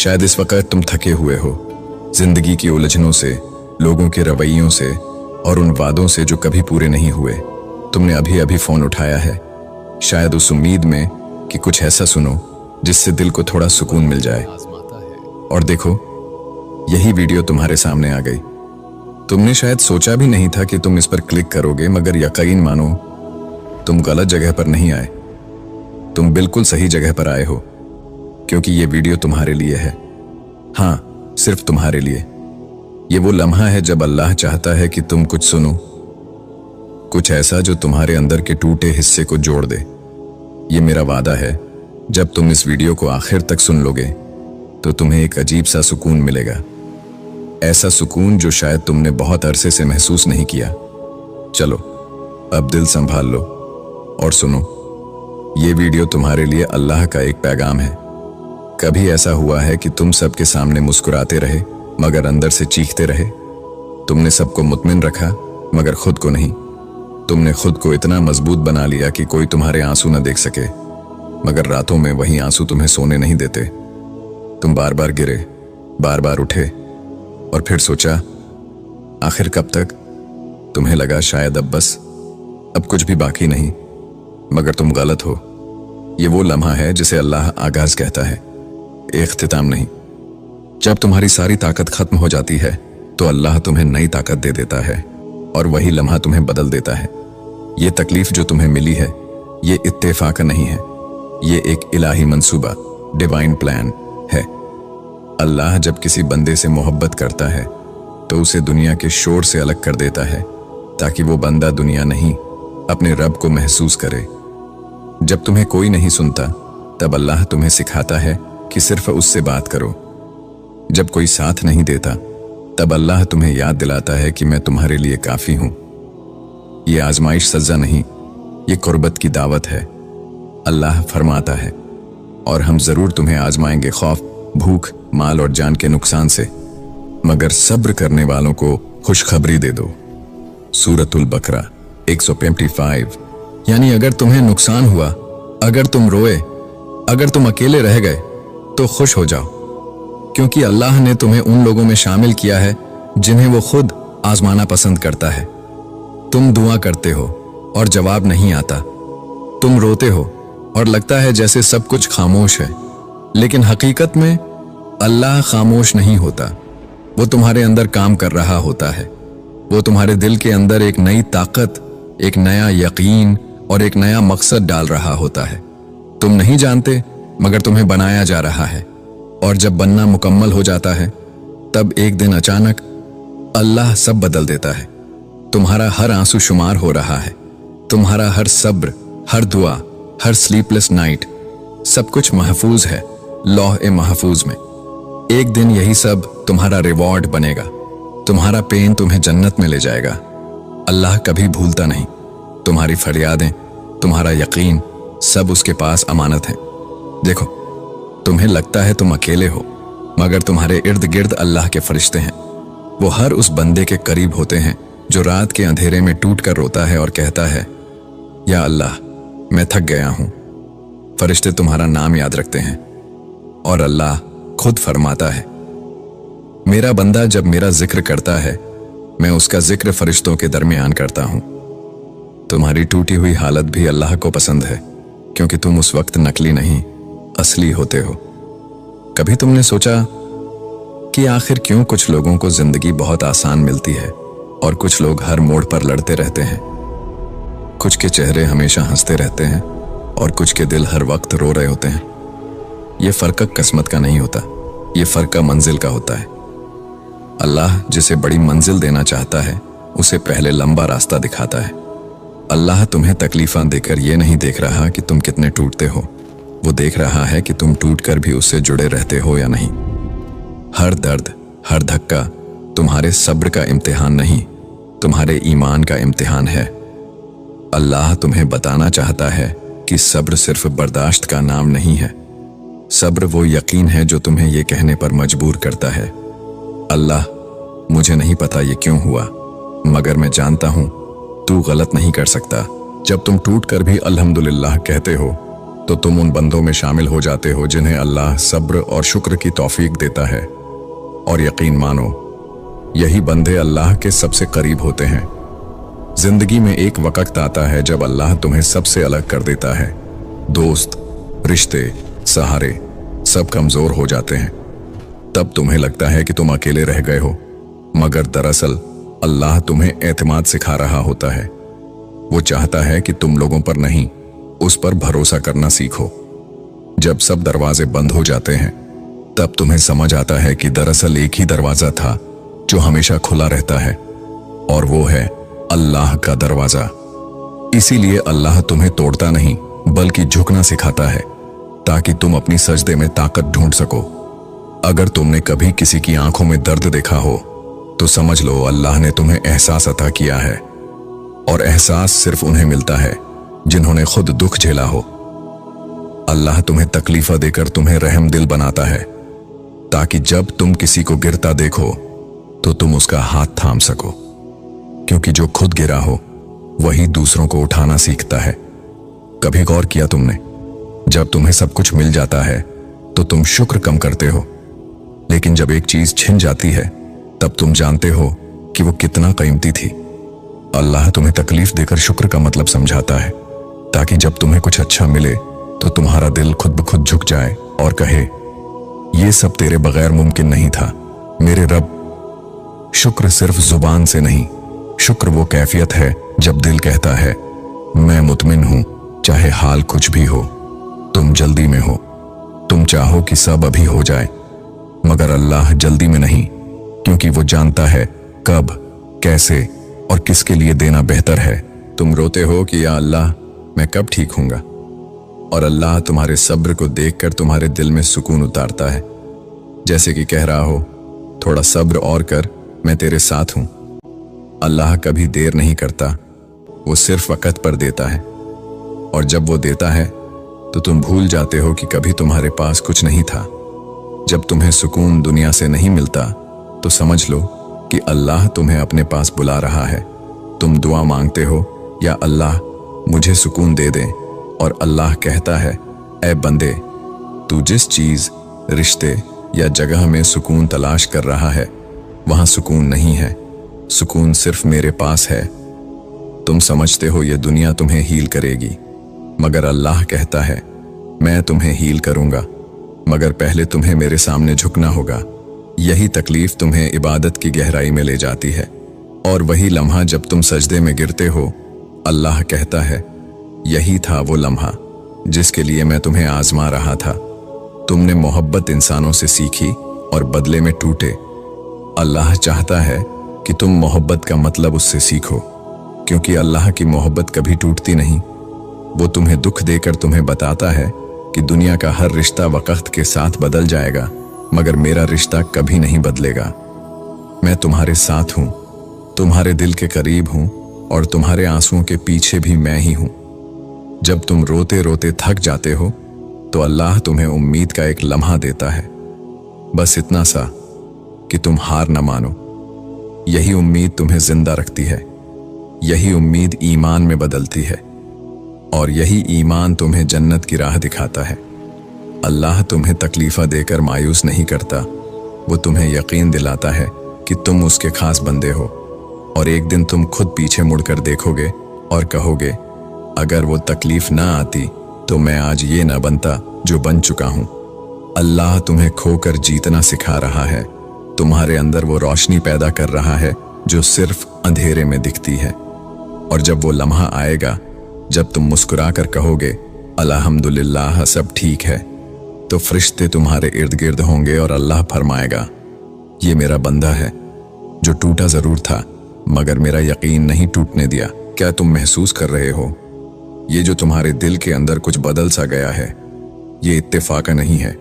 शायद इस वक्त तुम थके हुए हो, जिंदगी की उलझनों से, लोगों के रवैयों से और उन वादों से जो कभी पूरे नहीं हुए। तुमने अभी अभी फोन उठाया है, शायद उस उम्मीद में कि कुछ ऐसा सुनो जिससे दिल को थोड़ा सुकून मिल जाए। और देखो, यही वीडियो तुम्हारे सामने आ गई। तुमने शायद सोचा भी नहीं था कि तुम इस पर क्लिक करोगे, मगर यकीन मानो तुम गलत जगह पर नहीं आए, तुम बिल्कुल सही जगह पर आए हो, क्योंकि ये वीडियो तुम्हारे लिए है। हाँ, सिर्फ तुम्हारे लिए। ये वो लम्हा है जब अल्लाह चाहता है कि तुम कुछ सुनो, कुछ ऐसा जो तुम्हारे अंदर के टूटे हिस्से को जोड़ दे। ये मेरा वादा है, जब तुम इस वीडियो को आखिर तक सुन लोगे तो तुम्हें एक अजीब सा सुकून मिलेगा, ऐसा सुकून जो शायद तुमने बहुत अरसे से महसूस नहीं किया। चलो अब दिल संभाल लो और सुनो। ये वीडियो तुम्हारे लिए अल्लाह का एक पैगाम है। कभी ऐसा हुआ है कि तुम सबके सामने मुस्कुराते रहे मगर अंदर से चीखते रहे? तुमने सबको मुतमिन रखा मगर खुद को नहीं। तुमने खुद को इतना मजबूत बना लिया कि कोई तुम्हारे आंसू न देख सके, मगर रातों में वही आंसू तुम्हें सोने नहीं देते। तुम बार बार गिरे, बार बार उठे और फिर सोचा आखिर कब तक। तुम्हें लगा शायद अब बस, अब कुछ भी बाकी नहीं, मगर तुम गलत हो। ये वो लम्हा है जिसे अल्लाह आगाज कहता है, इख्तिताम नहीं। जब तुम्हारी सारी ताकत खत्म हो जाती है तो अल्लाह तुम्हें नई ताकत दे देता है और वही लम्हा तुम्हें बदल देता है। ये तकलीफ जो तुम्हें मिली है, ये इत्तेफाक नहीं है, ये एक इलाही मंसूबा, डिवाइन प्लान है। अल्लाह जब किसी बंदे से मोहब्बत करता है तो उसे दुनिया के शोर से अलग कर देता है, ताकि वो बंदा दुनिया नहीं, अपने रब को महसूस करे। जब तुम्हें कोई नहीं सुनता तब अल्लाह तुम्हें सिखाता है कि सिर्फ उससे बात करो। जब कोई साथ नहीं देता तब अल्लाह तुम्हें याद दिलाता है कि मैं तुम्हारे लिए काफी हूं। ये आजमाइश सजा नहीं, ये कुर्बत की दावत है। अल्लाह फरमाता है, और हम जरूर तुम्हें आजमाएंगे खौफ, भूख, माल और जान के नुकसान से, मगर सब्र करने वालों को खुशखबरी दे दो। सूरतुल बकरा 155। यानी अगर तुम्हें नुकसान हुआ, अगर तुम रोए, अगर तुम अकेले रह गए तो खुश हो जाओ, क्योंकि अल्लाह ने तुम्हें उन लोगों में शामिल किया है जिन्हें वो खुद आजमाना पसंद करता है। तुम दुआ करते हो और जवाब नहीं आता, तुम रोते हो और लगता है जैसे सब कुछ खामोश है, लेकिन हकीकत में अल्लाह खामोश नहीं होता। वो तुम्हारे अंदर काम कर रहा होता है। वो तुम्हारे दिल के अंदर एक नई ताकत, एक नया यकीन और एक नया मकसद डाल रहा होता है। तुम नहीं जानते, मगर तुम्हें बनाया जा रहा है, और जब बनना मुकम्मल हो जाता है तब एक दिन अचानक अल्लाह सब बदल देता है। तुम्हारा हर आंसू शुमार हो रहा है, तुम्हारा हर सब्र, हर दुआ, हर स्लीपलेस नाइट, सब कुछ महफूज है लौह-ए-महफूज में। एक दिन यही सब तुम्हारा रिवॉर्ड बनेगा। तुम्हारा पेन तुम्हें जन्नत में ले जाएगा। अल्लाह कभी भूलता नहीं। तुम्हारी फरियादें, तुम्हारा यकीन, सब उसके पास अमानत है। देखो, तुम्हें लगता है तुम अकेले हो, मगर तुम्हारे इर्द गिर्द अल्लाह के फरिश्ते हैं। वो हर उस बंदे के करीब होते हैं जो रात के अंधेरे में टूट कर रोता है और कहता है, या अल्लाह, मैं थक गया हूं। फरिश्ते तुम्हारा नाम याद रखते हैं और अल्लाह खुद फरमाता है, मेरा बंदा जब मेरा जिक्र करता है, मैं उसका जिक्र फरिश्तों के दरमियान करता हूं। तुम्हारी टूटी हुई हालत भी अल्लाह को पसंद है, क्योंकि तुम उस वक्त नकली नहीं, असली होते हो। कभी तुमने सोचा कि आखिर क्यों कुछ लोगों को जिंदगी बहुत आसान मिलती है और कुछ लोग हर मोड़ पर लड़ते रहते हैं? कुछ के चेहरे हमेशा हंसते रहते हैं और कुछ के दिल हर वक्त रो रहे होते हैं। ये फर्क किस्मत का नहीं होता, ये फर्क मंजिल का होता है। अल्लाह जिसे बड़ी मंजिल देना चाहता है, उसे पहले लंबा रास्ता दिखाता है। अल्लाह तुम्हें तकलीफां देकर ये नहीं देख रहा कि तुम कितने टूटते हो, वो देख रहा है कि तुम टूटकर भी उससे जुड़े रहते हो या नहीं। हर दर्द, हर धक्का तुम्हारे सब्र का इम्तिहान नहीं, तुम्हारे ईमान का इम्तिहान है। अल्लाह तुम्हें बताना चाहता है कि सब्र सिर्फ बर्दाश्त का नाम नहीं है। सब्र वो यकीन है जो तुम्हें ये कहने पर मजबूर करता है, अल्लाह, मुझे नहीं पता ये क्यों हुआ, मगर मैं जानता हूं तू गलत नहीं कर सकता। जब तुम टूट कर भी अल्हम्दुलिल्लाह कहते हो तो तुम उन बंदों में शामिल हो जाते हो जिन्हें अल्लाह सब्र और शुक्र की तौफीक देता है। और यकीन मानो, यही बंदे अल्लाह के सबसे करीब होते हैं। जिंदगी में एक वक्त आता है जब अल्लाह तुम्हें सबसे अलग कर देता है। दोस्त, रिश्ते, सहारे सब कमजोर हो जाते हैं। तब तुम्हें लगता है कि तुम अकेले रह गए हो, मगर दरअसल अल्लाह तुम्हें एतमाद सिखा रहा होता है। वो चाहता है कि तुम लोगों पर नहीं, उस पर भरोसा करना सीखो। जब सब दरवाजे बंद हो जाते हैं, तब तुम्हें समझ आता है कि दरअसल एक ही दरवाजा था जो हमेशा खुला रहता है, और वो है अल्लाह का दरवाजा। इसीलिए अल्लाह तुम्हें तोड़ता नहीं, बल्कि झुकना सिखाता है, ताकि तुम अपनी सजदे में ताकत ढूंढ सको। अगर तुमने कभी किसी की आंखों में दर्द देखा हो, तो समझ लो अल्लाह ने तुम्हें एहसास अता किया है। और एहसास सिर्फ उन्हें मिलता है जिन्होंने खुद दुख झेला हो। अल्लाह तुम्हें तकलीफा देकर तुम्हें रहम दिल बनाता है, ताकि जब तुम किसी को गिरता देखो तो तुम उसका हाथ थाम सको। क्योंकि जो खुद गिरा हो वही दूसरों को उठाना सीखता है। कभी गौर किया तुमने, जब तुम्हें सब कुछ मिल जाता है तो तुम शुक्र कम करते हो, लेकिन जब एक चीज छिन जाती है तब तुम जानते हो कि वो कितना कीमती थी। अल्लाह तुम्हें तकलीफ देकर शुक्र का मतलब समझाता है, ताकि जब तुम्हें कुछ अच्छा मिले तो तुम्हारा दिल खुद ब खुद झुक जाए और कहे, ये सब तेरे बगैर मुमकिन नहीं था मेरे रब। शुक्र सिर्फ जुबान से नहीं, शुक्र वो कैफियत है जब दिल कहता है, मैं मुतमिन हूं, चाहे हाल कुछ भी हो। तुम जल्दी में हो, तुम चाहो कि सब अभी हो जाए, मगर अल्लाह जल्दी में नहीं, क्योंकि वो जानता है कब, कैसे और किसके लिए देना बेहतर है। तुम रोते हो कि या अल्लाह मैं कब ठीक होऊंगा, और अल्लाह तुम्हारे सब्र को देखकर तुम्हारे दिल में सुकून उतारता है, जैसे कि कह रहा हो, थोड़ा सब्र और कर, मैं तेरे साथ हूं। अल्लाह कभी देर नहीं करता, वो सिर्फ वक्त पर देता है, और जब वो देता है तो तुम भूल जाते हो कि कभी तुम्हारे पास कुछ नहीं था। जब तुम्हें सुकून दुनिया से नहीं मिलता तो समझ लो कि अल्लाह तुम्हें अपने पास बुला रहा है। तुम दुआ मांगते हो, या अल्लाह मुझे सुकून दे दे, और अल्लाह कहता है, ऐ बंदे, तू जिस चीज, रिश्ते या जगह में सुकून तलाश कर रहा है, वहां सुकून नहीं है। सुकून सिर्फ मेरे पास है। तुम समझते हो ये दुनिया तुम्हें हील करेगी, मगर अल्लाह कहता है, मैं तुम्हें हील करूंगा, मगर पहले तुम्हें मेरे सामने झुकना होगा। यही तकलीफ तुम्हें इबादत की गहराई में ले जाती है, और वही लम्हा जब तुम सजदे में गिरते हो, अल्लाह कहता है, यही था वो लम्हा जिसके लिए मैं तुम्हें आजमा रहा था। तुमने मोहब्बत इंसानों से सीखी और बदले में टूटे। अल्लाह चाहता है कि तुम मोहब्बत का मतलब उससे सीखो, क्योंकि अल्लाह की मोहब्बत कभी टूटती नहीं। वो तुम्हें दुख देकर तुम्हें बताता है कि दुनिया का हर रिश्ता वक्त के साथ बदल जाएगा, मगर मेरा रिश्ता कभी नहीं बदलेगा। मैं तुम्हारे साथ हूं, तुम्हारे दिल के करीब हूं, और तुम्हारे आंसुओं के पीछे भी मैं ही हूं। जब तुम रोते रोते थक जाते हो तो अल्लाह तुम्हें उम्मीद का एक लम्हा देता है, बस इतना सा कि तुम हार न मानो। यही उम्मीद तुम्हें जिंदा रखती है, यही उम्मीद ईमान में बदलती है, और यही ईमान तुम्हें जन्नत की राह दिखाता है। अल्लाह तुम्हें तकलीफा देकर मायूस नहीं करता, वो तुम्हें यकीन दिलाता है कि तुम उसके खास बंदे हो। और एक दिन तुम खुद पीछे मुड़कर देखोगे और कहोगे, अगर वो तकलीफ ना आती तो मैं आज ये ना बनता जो बन चुका हूं। अल्लाह तुम्हें खोकर जीतना सिखा रहा है, तुम्हारे अंदर वो रोशनी पैदा कर रहा है जो सिर्फ अंधेरे में दिखती है। और जब वो लम्हा आएगा जब तुम मुस्कुरा कर कहोगे, अल्हम्दुलिल्लाह सब ठीक है, तो फरिश्ते तुम्हारे इर्द गिर्द होंगे और अल्लाह फरमाएगा, ये मेरा बंदा है जो टूटा जरूर था, मगर मेरा यकीन नहीं टूटने दिया। क्या तुम महसूस कर रहे हो, ये जो तुम्हारे दिल के अंदर कुछ बदल सा गया है, ये इत्तेफाक नहीं है।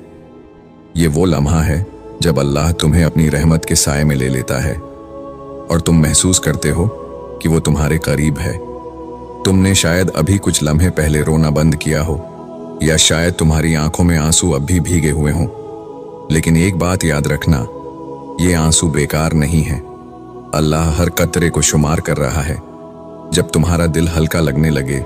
ये वो लम्हा है जब अल्लाह तुम्हें अपनी रहमत के साए में ले लेता है, और तुम महसूस करते हो कि वो तुम्हारे करीब है। तुमने शायद अभी कुछ लम्हे पहले रोना बंद किया हो, या शायद तुम्हारी आंखों में आंसू अब भी भीगे हुए हों, लेकिन एक बात याद रखना, ये आंसू बेकार नहीं है। अल्लाह हर कतरे को शुमार कर रहा है। जब तुम्हारा दिल हल्का लगने लगे